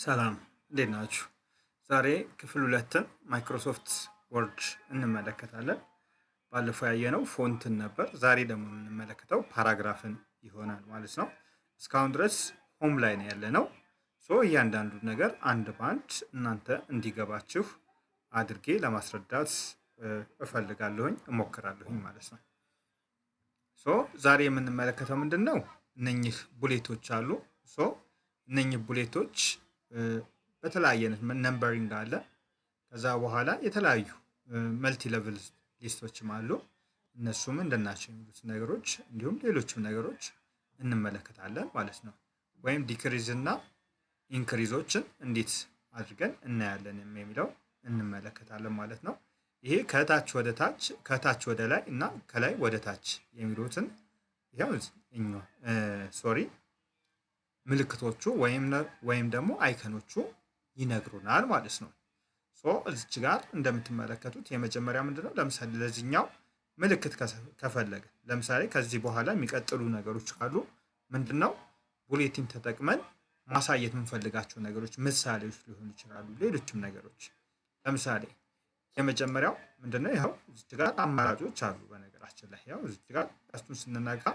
ሰላም እንዴት ናችሁ? ዛሬ ክፍል ሁለትን ማይክሮሶፍት ወርድ እንመለከታለን። ባለፈው ያየነው ፎንትን ነበር። ዛሬ ደግሞ የምንመለከተው ፓራግራፍን ይሆናል ማለት ነው። እስካሁን ድረስ ሆም ላይ ነው ያለነው። እያንዳንዱ ነገር አንድ በአንድ እናንተ እንዲገባችሁ አድርጌ ለማስረዳት እፈልጋለሁኝ እሞክራለሁኝ ማለት ነው። ዛሬ የምንመለከተው ምንድን ነው? እነኚህ ቡሌቶች አሉ። እነኚህ ቡሌቶች በተለያየ ነምበሪንግ አለ። ከዛ በኋላ የተለያዩ መልቲ ሌቭል ሊስቶችም አሉ። እነሱ ምንድን ናቸው የሚሉት ነገሮች እንዲሁም ሌሎችም ነገሮች እንመለከታለን ማለት ነው። ወይም ዲክሪዝ እና ኢንክሪዞችን እንዴት አድርገን እናያለን የሚለው እንመለከታለን ማለት ነው። ይሄ ከታች ወደ ላይ እና ከላይ ወደ ታች የሚሉትን ምልክቶቹ ወይም ደግሞ አይከኖቹ ይነግሩናል ማለት ነው። እዚች ጋር እንደምትመለከቱት የመጀመሪያ ምንድነው? ለምሳሌ ለዚህኛው ምልክት ከፈለገ ለምሳሌ ከዚህ በኋላ የሚቀጥሉ ነገሮች ካሉ ምንድነው ቡሌቲን ተጠቅመን ማሳየት የምንፈልጋቸው ነገሮች ምሳሌዎች ሊሆኑ ይችላሉ። ሌሎችም ነገሮች ለምሳሌ የመጀመሪያው ምንድነው? ይኸው እዚች ጋር አማራጮች አሉ። በነገራችን ላይ ያው እዚች ጋር ቀስቱን ስንነካ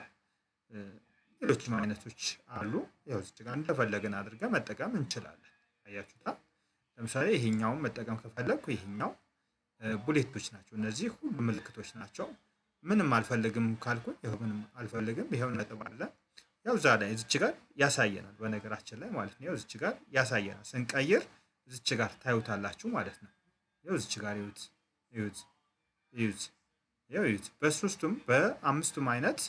ሌሎችም አይነቶች አሉ። ያው እዚች ጋር እንደፈለግን አድርገን መጠቀም እንችላለን። አያችሁታ? ለምሳሌ ይሄኛውን መጠቀም ከፈለኩ ይሄኛው ቡሌቶች ናቸው። እነዚህ ሁሉ ምልክቶች ናቸው። ምንም አልፈልግም ካልኩኝ ይሄው ምንም አልፈልግም ይሄው ነጥብ አለ። ያው እዛ ላይ እዚች ጋር ያሳየናል በነገራችን ላይ ማለት ነው። ያው እዚች ጋር ያሳየናል። ስንቀይር እዚች ጋር ታዩታላችሁ ማለት ነው። ያው እዚች ጋር ይዩት በሶስቱም በአምስቱም አይነት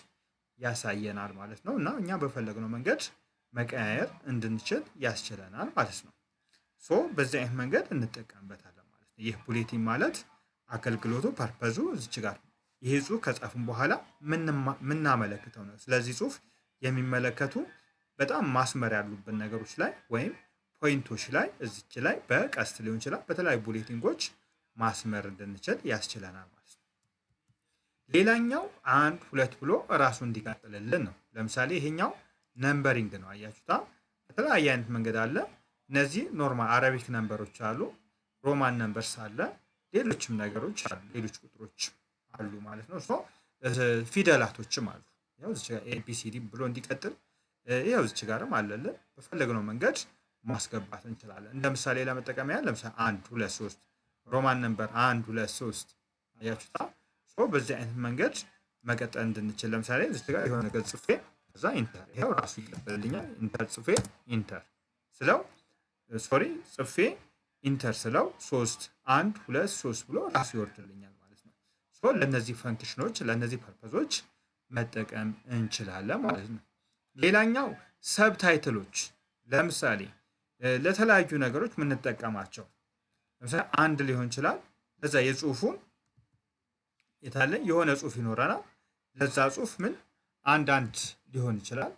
ያሳየናል ማለት ነው። እና እኛ በፈለግነው መንገድ መቀያየር እንድንችል ያስችለናል ማለት ነው። በዚህ አይነት መንገድ እንጠቀምበታለን ማለት ነው። ይህ ቡሌቲን ማለት አገልግሎቱ ፐርፐዙ እዚች ጋር ይሄ ጽሁፍ ከጻፍን በኋላ ምናመለክተው ነው። ስለዚህ ጽሁፍ የሚመለከቱ በጣም ማስመር ያሉብን ነገሮች ላይ ወይም ፖይንቶች ላይ እዚች ላይ በቀስት ሊሆን ይችላል በተለያዩ ቡሌቲንጎች ማስመር እንድንችል ያስችለናል ማለት ነው። ሌላኛው 1 2 ብሎ እራሱ እንዲቀጥልልን ነው። ለምሳሌ ይሄኛው ነምበሪንግ ነው። አያችሁታ? በተለያየ አይነት መንገድ አለ። እነዚህ ኖርማል አረቢክ ነምበሮች አሉ፣ ሮማን ነምበርስ አለ፣ ሌሎችም ነገሮች አሉ፣ ሌሎች ቁጥሮች አሉ ማለት ነው። ፊደላቶችም አሉ። ያው እዚህ ጋር ኤቢሲዲ ብሎ እንዲቀጥል ያው እዚህ ጋርም አለልን። በፈለግነው መንገድ ማስገባት እንችላለን። እንደ ምሳሌ ለመጠቀም ያህል ለምሳሌ 1 2 3 ሮማን ነምበር 1 2 3 አያችሁታ? በዚህ አይነት መንገድ መቀጠል እንድንችል ለምሳሌ እዚህ ጋር የሆነ ነገር ጽፌ ከዛ ኢንተር ይሄው ራሱ ይቀበልልኛል። ኢንተር ጽፌ ኢንተር ስለው ጽፌ ኢንተር ስለው 3 1 2 3 ብሎ ራሱ ይወርድልኛል ማለት ነው። ለነዚህ ፈንክሽኖች ለነዚህ ፐርፐዞች መጠቀም እንችላለን ማለት ነው። ሌላኛው ሰብታይትሎች ለምሳሌ ለተለያዩ ነገሮች የምንጠቀማቸው ለምሳሌ አንድ ሊሆን ይችላል። ለዛ የጽሁፉን የታለ የሆነ ጽሁፍ ይኖረናል። ለዛ ጽሁፍ አንድ ሊሆን ይችላል።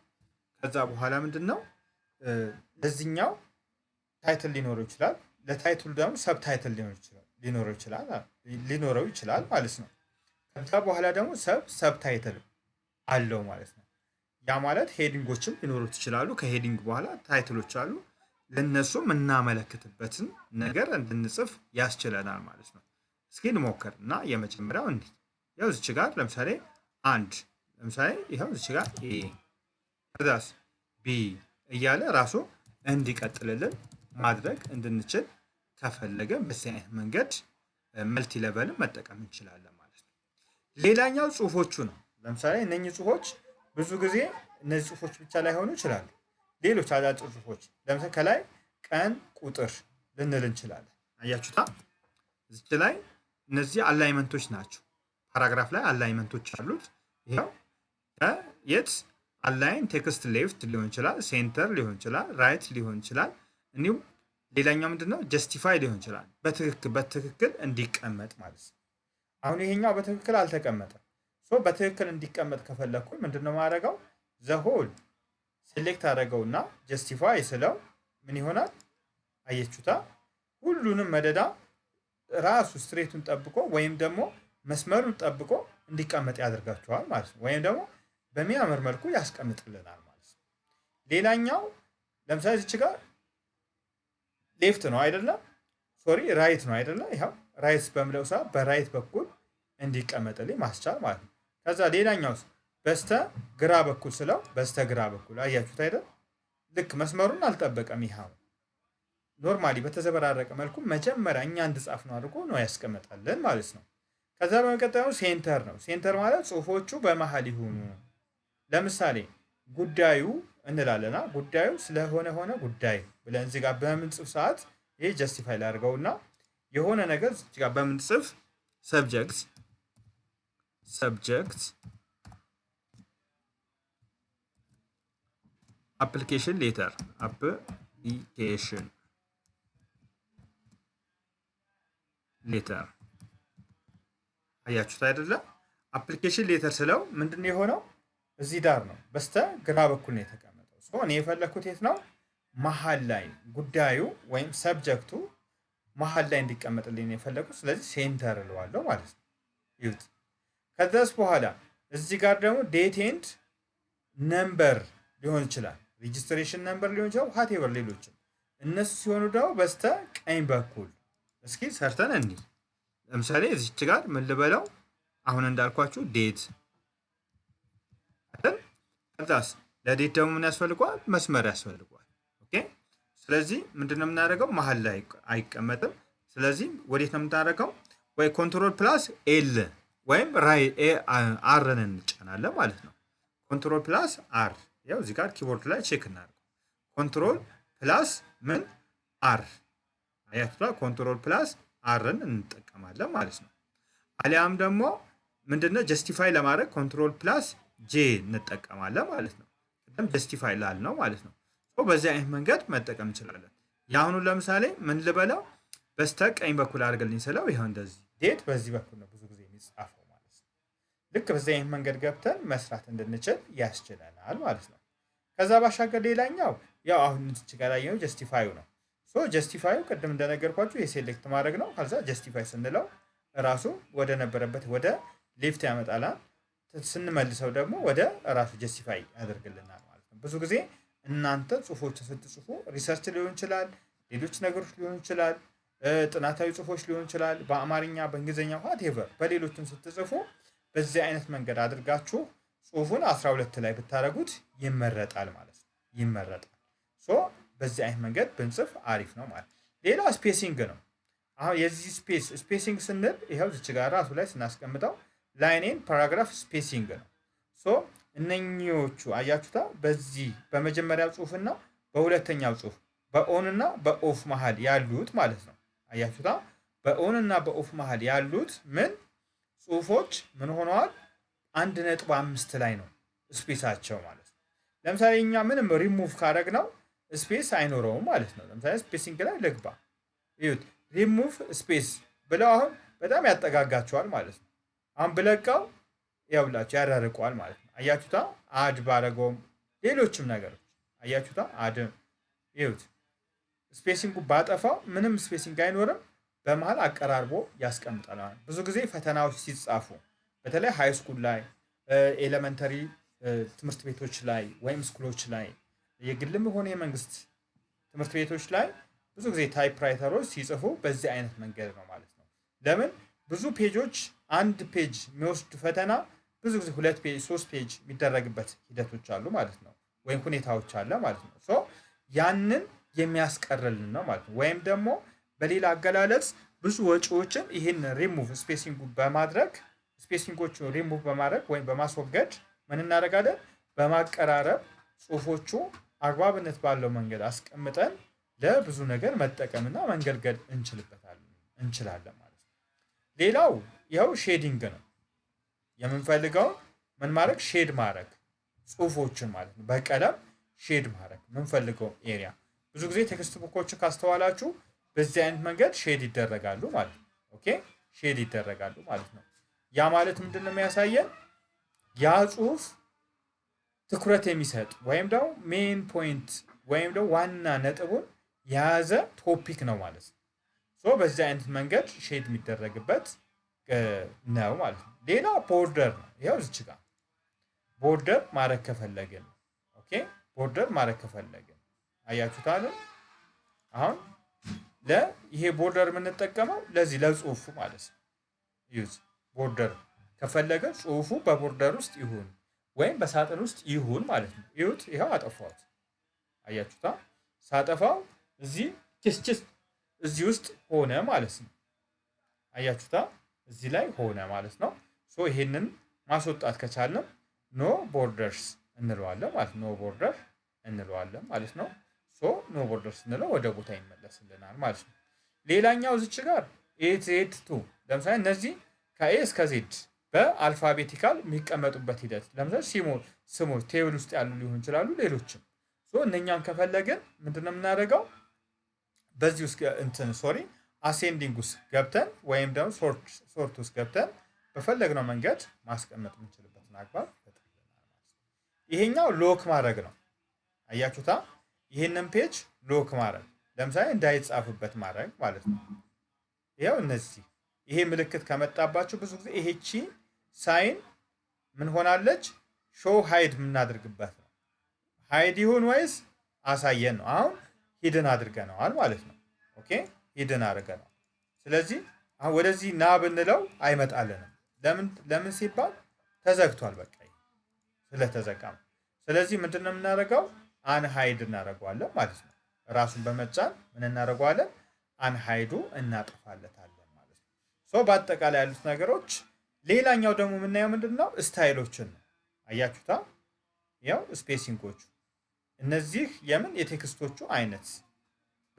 ከዛ በኋላ ምንድነው ለዚህኛው ታይትል ሊኖረው ይችላል። ለታይትሉ ደግሞ ሰብታይትል ሊኖረው ይችላል ማለት ነው። ከዛ በኋላ ደግሞ ሰብታይትል አለው ማለት ነው። ያ ማለት ሄዲንጎችም ሊኖሩት ይችላሉ። ከሄዲንግ በኋላ ታይትሎች አሉ። ለነሱ የምናመለክትበትን ነገር እንድንጽፍ ያስችለናል ማለት ነው። እስኪ እንሞክር እና የመጀመሪያው እንዲህ ያው እዚች ጋር ለምሳሌ ለምሳሌ ይሄው እዚች ጋር ኤ ከዛስ ቢ እያለ ራሱ እንዲቀጥልልን ማድረግ እንድንችል ከፈለገን በዚህ አይነት መንገድ መልቲ ሌቨልን መጠቀም እንችላለን ማለት ነው። ሌላኛው ጽሁፎቹ ነው። ለምሳሌ እነኚህ ጽሁፎች ብዙ ጊዜ እነዚህ ጽሁፎች ብቻ ላይሆኑ ይችላሉ። ሌሎች አጫጭር ጽሁፎች ለምሳሌ ከላይ ቀን ቁጥር ልንል እንችላለን። አያችሁታ? እዚች ላይ እነዚህ አላይመንቶች ናቸው። ፓራግራፍ ላይ አላይመንቶች አሉት። ይሄው የት አላይን ቴክስት ሌፍት ሊሆን ይችላል፣ ሴንተር ሊሆን ይችላል፣ ራይት ሊሆን ይችላል። እንዲሁም ሌላኛው ምንድነው ጀስቲፋይ ሊሆን ይችላል። በትክክል እንዲቀመጥ ማለት ነው። አሁን ይሄኛው በትክክል አልተቀመጠም። በትክክል እንዲቀመጥ ከፈለኩኝ ምንድነው ማድረገው? ዘሆል ሴሌክት አደረገውና ጀስቲፋይ ስለው ምን ይሆናል? አየችሁታ? ሁሉንም መደዳ ራሱ ስትሬቱን ጠብቆ ወይም ደግሞ መስመሩን ጠብቆ እንዲቀመጥ ያደርጋቸዋል ማለት ነው። ወይም ደግሞ በሚያምር መልኩ ያስቀምጥልናል ማለት ነው። ሌላኛው ለምሳሌ እዚህ ጋር ሌፍት ነው አይደለም፣ ሶሪ ራይት ነው አይደለም። ይኸው ራይት በምለው ሰዓት በራይት በኩል እንዲቀመጥልኝ ማስቻል ማለት ነው። ከዛ ሌላኛውስ በስተ ግራ በኩል ስለው በስተ ግራ በኩል አያችሁት አይደል? ልክ መስመሩን አልጠበቀም። ይኸው ኖርማሊ በተዘበራረቀ መልኩ መጀመሪያ እኛ እንድጻፍ ነው አድርጎ ነው ያስቀመጣልን ማለት ነው። ከዛ በመቀጠሉ ሴንተር ነው። ሴንተር ማለት ጽሁፎቹ በመሃል ይሁኑ። ለምሳሌ ጉዳዩ እንላለና ጉዳዩ ስለሆነ ሆነ ጉዳይ ብለን እዚህ ጋር በምንጽፍ ሰዓት ይሄ ጀስቲፋይ ላድርገውና የሆነ ነገር እዚህ ጋር በምንጽፍ ሰብጀክት አፕሊኬሽን ሌተር አያችሁት አይደለም? አፕሊኬሽን ሌተር ስለው ምንድን ነው የሆነው? እዚህ ዳር ነው፣ በስተ ግራ በኩል ነው የተቀመጠው። ሶ እኔ የፈለኩት የት ነው? መሀል ላይ ጉዳዩ ወይም ሰብጀክቱ መሀል ላይ እንዲቀመጥልኝ ነው የፈለኩት። ስለዚህ ሴንተር እለዋለሁ ማለት ነው። ይሁት ከዛስ በኋላ እዚህ ጋር ደግሞ ዴት ኤንድ ነምበር ሊሆን ይችላል፣ ሬጂስትሬሽን ነምበር ሊሆን ይችላል፣ ዋቴቨር ሌሎችም እነሱ ሲሆኑ ደግሞ በስተ ቀኝ በኩል እስኪ ሰርተን እንይ። ለምሳሌ እዚች ጋር ምን ልበለው? አሁን እንዳልኳችሁ ዴት አይደል? ከዛስ ለዴት ደግሞ ምን ያስፈልገዋል? መስመር ያስፈልገዋል። ኦኬ። ስለዚህ ምንድነው የምናደርገው? መሀል ላይ አይቀመጥም። ስለዚህ ወዴት ነው የምናደርገው? ወይ ኮንትሮል ፕላስ ኤል ወይም አርን እንጫናለን ማለት ነው። ኮንትሮል ፕላስ አር፣ ያው እዚህ ጋር ኪቦርድ ላይ ቼክ እናደርገው። ኮንትሮል ፕላስ ምን አር፣ አያችሁታ? ኮንትሮል ፕላስ አርን እንጠቀማለን ማለት ነው። አሊያም ደግሞ ምንድነው ጀስቲፋይ ለማድረግ ኮንትሮል ፕላስ ጄ እንጠቀማለን ማለት ነው። ቅድም ጀስቲፋይ ላልነው ማለት ነው። በዚህ አይነት መንገድ መጠቀም እንችላለን። የአሁኑን ለምሳሌ ምን ልበለው? በስተቀኝ በኩል አድርግልኝ ስለው ይኸው እንደዚህ ዴት በዚህ በኩል ነው ብዙ ጊዜ የሚጻፈው ማለት ነው። ልክ በዚህ አይነት መንገድ ገብተን መስራት እንድንችል ያስችለናል ማለት ነው። ከዛ ባሻገር ሌላኛው ያው አሁን እዚህ ጋር ያየው ጀስቲፋዩ ነው። ሶ ጀስቲፋዩ ቅድም እንደነገርኳችሁ የሴሌክት ማድረግ ነው። ከዛ ጀስቲፋይ ስንለው ራሱ ወደ ነበረበት ወደ ሌፍት ያመጣላል። ስንመልሰው ደግሞ ወደ ራሱ ጀስቲፋይ ያደርግልናል ማለት ነው። ብዙ ጊዜ እናንተ ጽሁፎችን ስትጽፉ ሪሰርች ሊሆን ይችላል፣ ሌሎች ነገሮች ሊሆን ይችላል፣ ጥናታዊ ጽሁፎች ሊሆን ይችላል፣ በአማርኛ በእንግሊዝኛ ዋቴቨር በሌሎችም ስትጽፉ በዚህ አይነት መንገድ አድርጋችሁ ጽሁፉን 12 ላይ ብታደርጉት ይመረጣል ማለት ነው። ይመረጣል። ሶ በዚህ አይነት መንገድ ብንጽፍ አሪፍ ነው ማለት ነው። ሌላ ስፔሲንግ ነው። አሁን የዚህ ስፔሲንግ ስንል ይኸው እዚህ ጋር ራሱ ላይ ስናስቀምጠው ላይኔን ፓራግራፍ ስፔሲንግ ነው። ሶ እነኚዎቹ አያችሁታ? በዚህ በመጀመሪያው ጽሁፍና በሁለተኛው ጽሁፍ በኦን እና በኦፍ መሃል ያሉት ማለት ነው። አያችሁታ? በኦን እና በኦፍ መሃል ያሉት ምን ጽሁፎች ምን ሆነዋል? 1.5 ላይ ነው ስፔሳቸው ማለት ነው። ለምሳሌ እኛ ምንም ሪሙቭ ካደረግነው ስፔስ አይኖረውም ማለት ነው። ለምሳሌ ስፔሲንግ ላይ ልግባ፣ ይሁት ሪሙቭ ስፔስ ብለው አሁን በጣም ያጠጋጋቸዋል ማለት ነው። አሁን ብለቀው ያውላችሁ ያራርቀዋል ማለት ነው። አያችሁታ? አድ ባረገውም ሌሎችም ነገሮች አያችሁታ? አድ ይሁት ስፔሲንጉ ባጠፋው ምንም ስፔሲንግ አይኖርም፣ በመሃል አቀራርቦ ያስቀምጣል። ብዙ ጊዜ ፈተናዎች ሲጻፉ በተለይ ሃይ ስኩል ላይ ኤሌመንተሪ ትምህርት ቤቶች ላይ ወይም ስኩሎች ላይ የግልም ሆነ የመንግስት ትምህርት ቤቶች ላይ ብዙ ጊዜ ታይፕራይተሮች ሲጽፉ በዚህ አይነት መንገድ ነው ማለት ነው። ለምን ብዙ ፔጆች አንድ ፔጅ የሚወስድ ፈተና ብዙ ጊዜ 2 ፔጅ 3 ፔጅ የሚደረግበት ሂደቶች አሉ ማለት ነው፣ ወይም ሁኔታዎች አለ ማለት ነው። ሶ ያንን የሚያስቀርልን ነው ማለት ነው። ወይም ደግሞ በሌላ አገላለጽ ብዙ ወጪዎችን ይህን ሪሙቭ ስፔሲንጎቹ ሪሙቭ በማድረግ ወይም በማስወገድ ምን እናደርጋለን? በማቀራረብ ጽሁፎቹ አግባብነት ባለው መንገድ አስቀምጠን ለብዙ ነገር መጠቀምና መንገልገል እንችላለን ማለት ነው። ሌላው ይኸው ሼዲንግ ነው። የምንፈልገውን ምን ማድረግ? ሼድ ማድረግ ጽሁፎችን ማለት ነው። በቀለም ሼድ ማድረግ የምንፈልገው ኤሪያ። ብዙ ጊዜ ቴክስት ቡኮችን ካስተዋላችሁ በዚህ አይነት መንገድ ሼድ ይደረጋሉ ማለት ነው። ኦኬ፣ ሼድ ይደረጋሉ ማለት ነው። ያ ማለት ምንድን ነው የሚያሳየን? ያ ጽሁፍ ትኩረት የሚሰጥ ወይም ደግሞ ሜን ፖይንት ወይም ደግሞ ዋና ነጥቡን የያዘ ቶፒክ ነው ማለት ነው። ሶ በዚህ አይነት መንገድ ሼድ የሚደረግበት ነው ማለት ነው። ሌላ ቦርደር ነው። ይኸው እዚች ጋር ቦርደር ማድረግ ከፈለግን ኦኬ፣ ቦርደር ማድረግ ከፈለግን አያችሁታል። አሁን ለይሄ ቦርደር የምንጠቀመው ለዚህ ለጽሁፉ ማለት ነው። ዩዝ ቦርደር ከፈለገ ጽሁፉ በቦርደር ውስጥ ይሁን ወይም በሳጥን ውስጥ ይሁን ማለት ነው። ይሁት ይኸው አጠፋሁት። አያችሁታ? ሳጠፋው እዚህ ኪስኪስ እዚህ ውስጥ ሆነ ማለት ነው። አያችሁታ? እዚህ ላይ ሆነ ማለት ነው። ሶ ይሄንን ማስወጣት ከቻልንም ኖ ቦርደርስ እንለዋለን ማለት ነው። ኖ ቦርደር እንለዋለን ማለት ነው። ሶ ኖ ቦርደርስ እንለው ወደ ቦታ ይመለስልናል ማለት ነው። ሌላኛው እዚች ጋር ኤት ቱ ለምሳሌ እነዚህ ከኤ እስከ ዜድ በአልፋቤቲካል የሚቀመጡበት ሂደት ለምሳሌ ስሞች ቴብል ውስጥ ያሉ ሊሆን ይችላሉ፣ ሌሎችም እነኛን ከፈለግን ምንድነው የምናደርገው? በዚህ ውስጥ አሴንዲንግ ውስጥ ገብተን ወይም ደግሞ ሶርት ውስጥ ገብተን በፈለግነው መንገድ ማስቀመጥ የምንችልበትን አግባብ ይፈጥርልናል ማለት ነው። ይሄኛው ሎክ ማድረግ ነው። አያችሁታ? ይሄንን ፔጅ ሎክ ማድረግ ለምሳሌ እንዳይጻፍበት ማድረግ ማለት ነው። ይኸው እነዚህ ይሄ ምልክት ከመጣባችሁ ብዙ ጊዜ ይሄቺ ሳይን ምን ሆናለች? ሾው ሃይድ የምናደርግበት ነው። ሃይድ ይሁን ወይስ አሳየን ነው። አሁን ሂድን አድርገነዋል ማለት ነው። ኦኬ ሂድን አድርገነዋል። ስለዚህ አሁን ወደዚህ ና ብንለው አይመጣልንም። ለምን ሲባል ተዘግቷል። በቃ ስለተዘጋ ነው። ስለዚህ ምንድነው የምናደርገው? አንሃይድ እናደርገዋለን ማለት ነው። ራሱን በመጫን ምን እናደርገዋለን? አንሃይዱ እናጠፋለታለን ማለት ነው። ሶ በአጠቃላይ ያሉት ነገሮች። ሌላኛው ደግሞ የምናየው ምንድነው? ስታይሎችን ነው። አያችሁታ? ያው ስፔሲንጎቹ እነዚህ የምን የቴክስቶቹ አይነት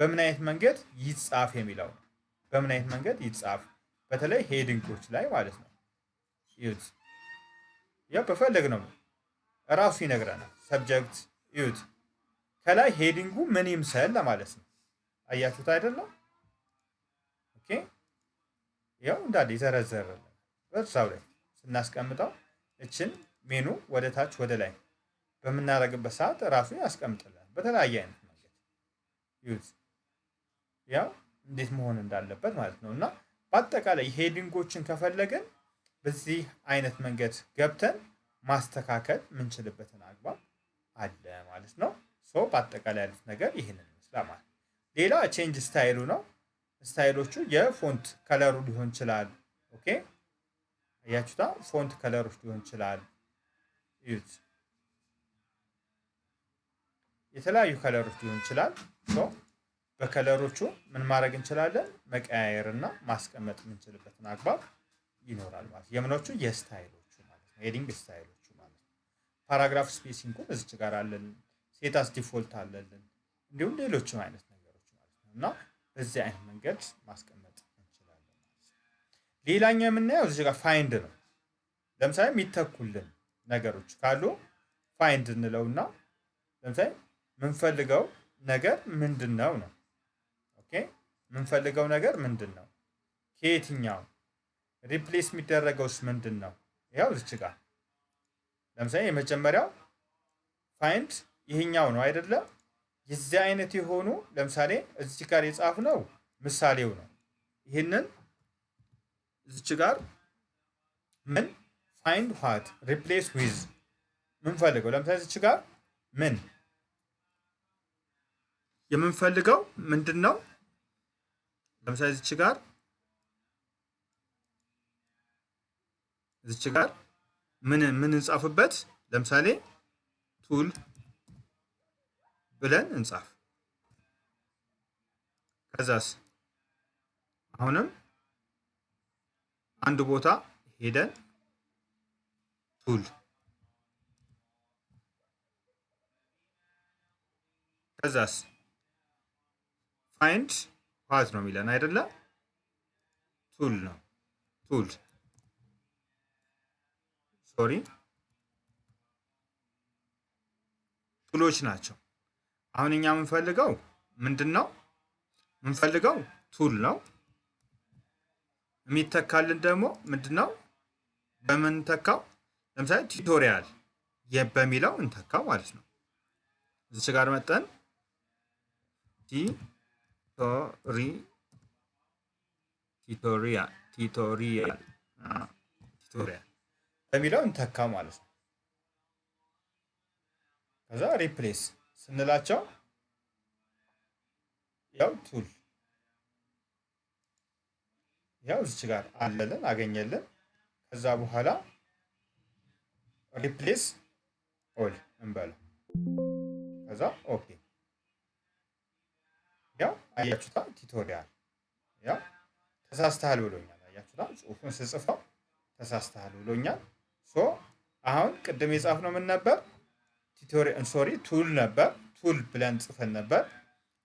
በምን አይነት መንገድ ይጻፍ የሚለው ነው። በምን አይነት መንገድ ይጻፍ በተለይ ሄዲንጎች ላይ ማለት ነው። ዩት ያው በፈለግ ነው እራሱ ይነግረናል። ሰብጀክት ዩት ከላይ ሄዲንጉ ምን ይምሰል ለማለት ነው። አያችሁት አይደለም? ኦኬ ያው እንዳለ ይዘረዘርልን በዛው ላይ ስናስቀምጠው እችን ሜኑ ወደ ታች ወደ ላይ በምናደርግበት ሰዓት ራሱ ያስቀምጥልን በተለያየ አይነት መንገድ ዩዝ ያው እንዴት መሆን እንዳለበት ማለት ነው። እና በአጠቃላይ ሄዲንጎችን ከፈለግን በዚህ አይነት መንገድ ገብተን ማስተካከል የምንችልበትን አግባብ አለ ማለት ነው። ሶ በአጠቃላይ ያሉት ነገር ይህንን ይመስላል ማለት ነው። ሌላ ቼንጅ ስታይሉ ነው። ስታይሎቹ የፎንት ከለሩ ሊሆን ይችላል። ኦኬ አያችሁታ? ፎንት ከለሮች ሊሆን ይችላል። ዩዝ የተለያዩ ከለሮች ሊሆን ይችላል። ሶ በከለሮቹ ምን ማድረግ እንችላለን? መቀያየርና ማስቀመጥ የምንችልበትን አግባብ ይኖራል ማለት ነው። የምኖቹ የስታይሎቹ ማለት ነው። ሄዲንግ ስታይሎቹ ማለት ነው። ፓራግራፍ ስፔሲንጉን እዚች ጋር አለን። ሴታስ ዲፎልት አለልን። እንዲሁም ሌሎችም አይነት ነገሮች ማለት ነው። እና በዚህ አይነት መንገድ ማስቀመጥ እንችላለን ማለት ነው። ሌላኛው የምናየው እዚህ ጋር ፋይንድ ነው። ለምሳሌ የሚተኩልን ነገሮች ካሉ ፋይንድ እንለውና ለምሳሌ ምንፈልገው ነገር ምንድነው ነው። ኦኬ ምንፈልገው ነገር ምንድነው? ከየትኛው ሪፕሌስ የሚደረገውስ ምንድነው? ያው እዚች ጋር ለምሳሌ የመጀመሪያው ፋይንድ ይሄኛው ነው አይደለ? የዚህ አይነት የሆኑ ለምሳሌ እዚች ጋር የጻፍነው ምሳሌው ነው። ይሄንን እዚች ጋር ምን ፋይንድ ዋት ሪፕሌስ ዊዝ ምንፈልገው ለምሳሌ እዚች ጋር ምን የምንፈልገው ምንድነው? ለምሳሌ እዚች ጋር ምን እንጻፍበት? ለምሳሌ ቱል ብለን እንጻፍ። ከዛስ አሁንም አንድ ቦታ ሄደን ቱል ከዛስ ፋይንድ ዋት ነው የሚለን አይደለ? ቱል ነው። ቱል ሶሪ ቱሎች ናቸው። አሁን እኛ የምንፈልገው ምንድነው? የምንፈልገው ቱል ነው። የሚተካልን ደግሞ ምንድነው? በምንተካው ለምሳሌ ቱቶሪያል በሚለው እንተካው ማለት ነው። እዚች ጋር መጠን ቱቶሪያል በሚለው እንተካ ማለት ነው። ከዛ ሪፕሌስ ስንላቸው ያው ቱል ያው እዚች ጋር አለልን አገኘልን። ከዛ በኋላ ሪፕሌስ ኦል እንበለው። ከዛ ኦኬ። ያው አያችሁታ ቱቶሪያል ያው ተሳስተሃል ብሎኛል። አያችሁታ ጽሁፉን ስጽፈው ተሳስተሃል ብሎኛል። ሶ አሁን ቅድም የጻፍነው ምን ነበር? ቱል ነበር። ቱል ብለን ጽፈን ነበር።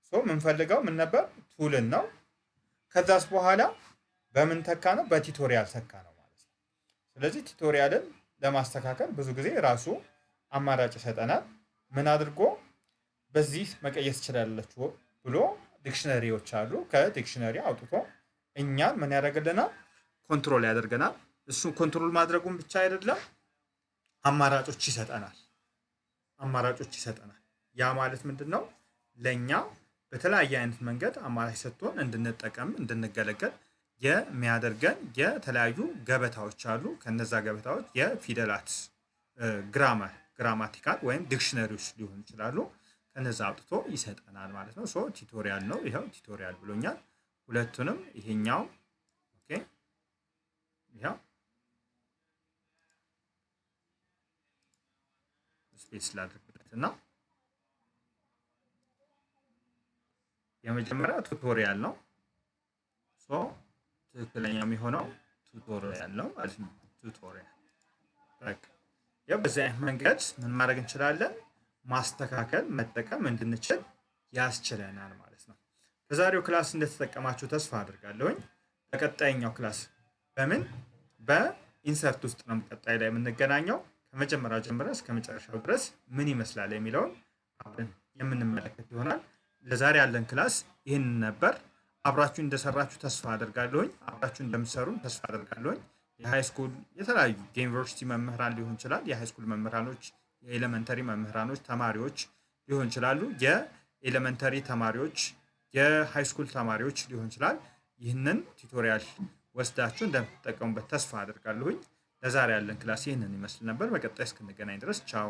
ሶ የምንፈልገው ምን ነበር? ቱልን ነው። ከዛስ በኋላ በምን ተካ ነው? በቱቶሪያል ተካ ነው ማለት ነው። ስለዚህ ቱቶሪያልን ለማስተካከል ብዙ ጊዜ ራሱ አማራጭ ይሰጠናል። ምን አድርጎ በዚህ መቀየስ ትችላለችሁ ብሎ ዲክሽነሪዎች አሉ። ከዲክሽነሪ አውጥቶ እኛን ምን ያደርግልናል? ኮንትሮል ያደርገናል። እሱን ኮንትሮል ማድረጉን ብቻ አይደለም አማራጮች ይሰጠናል። ያ ማለት ምንድን ነው? ለእኛ በተለያየ አይነት መንገድ አማራጭ ሰጥቶን እንድንጠቀም እንድንገለገል የሚያደርገን የተለያዩ ገበታዎች አሉ። ከነዛ ገበታዎች የፊደላት ግራማቲካል ወይም ዲክሽነሪዎች ሊሆኑ ይችላሉ። ከነዛ አውጥቶ ይሰጠናል ማለት ነው። ሶ ቱቶሪያል ነው። ይኸው ቱቶሪያል ብሎኛል። ሁለቱንም ይሄኛው ኦኬ፣ ይኸው ስፔስ ላድርግበት እና የመጀመሪያው ቱቶሪያል ነው። ሶ ትክክለኛ የሚሆነው ቱቶሪያል ነው ማለት ነው። ቱቶሪያል በቃ ያው በዚህ አይነት መንገድ ምን ማድረግ እንችላለን? ማስተካከል መጠቀም እንድንችል ያስችለናል ማለት ነው። በዛሬው ክላስ እንደተጠቀማችሁ ተስፋ አድርጋለሁኝ። በቀጣይኛው ክላስ በኢንሰርት ውስጥ ነው ቀጣይ ላይ የምንገናኘው። ከመጀመሪያው ጀምረ እስከ መጨረሻው ድረስ ምን ይመስላል የሚለውን አብረን የምንመለከት ይሆናል። ለዛሬ ያለን ክላስ ይህን ነበር። አብራችሁ እንደሰራችሁ ተስፋ አደርጋለሁኝ። አብራችሁ እንደምትሰሩን ተስፋ አደርጋለሁኝ። የሃይስኩል የተለያዩ የዩኒቨርሲቲ መምህራን ሊሆን ይችላል፣ የሃይስኩል መምህራኖች፣ የኤሌመንተሪ መምህራኖች፣ ተማሪዎች ሊሆን ይችላሉ፣ የኤሌመንተሪ ተማሪዎች፣ የሃይስኩል ተማሪዎች ሊሆን ይችላል። ይህንን ቱቶሪያል ወስዳችሁ እንደምትጠቀሙበት ተስፋ አደርጋለሁኝ። ለዛሬ ያለን ክላስ ይህንን ይመስል ነበር። በቀጣይ እስክንገናኝ ድረስ ቻው።